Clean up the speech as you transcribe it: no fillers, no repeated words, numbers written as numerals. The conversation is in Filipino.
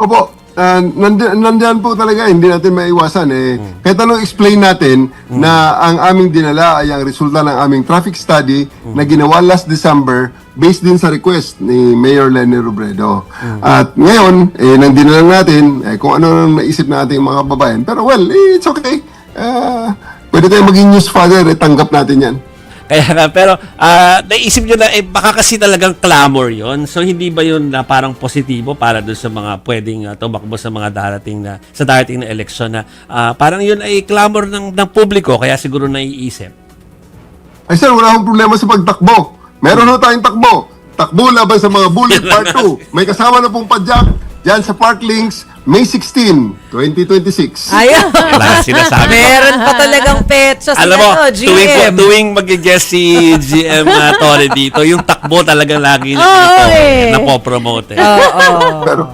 Opo, nandiyan po talaga, hindi natin maiwasan. Kahit anong explain natin na ang aming dinala ay ang resulta ng aming traffic study na ginawa last December based din sa request ni Mayor Leni Robredo. At ngayon, nandito lang natin kung ano nang naisip na ating mga babayan. Pero well, it's okay. Pwede tayong maging news father, tanggap natin yan. Kaya nga, pero naisip nyo na, baka kasi talagang clamor yon. So, hindi ba yun na parang positibo para doon sa mga pwedeng tumakbo sa mga darating na eleksyon na parang yun ay clamor ng publiko, kaya siguro naiisip. Ay sir, wala akong problema sa pagtakbo. Meron na tayong takbo. Takbo laban sa mga bully, part 2. May kasama na pong padyak dyan sa Park Links, May 16, 2026. Ayun. Wala sinasabi. Meron pa talagang petsa si Alam mo, GM. tuwing mag-guest si GM Torre dito, yung takbo talaga lagi Oo, napopromote. Oo. Pero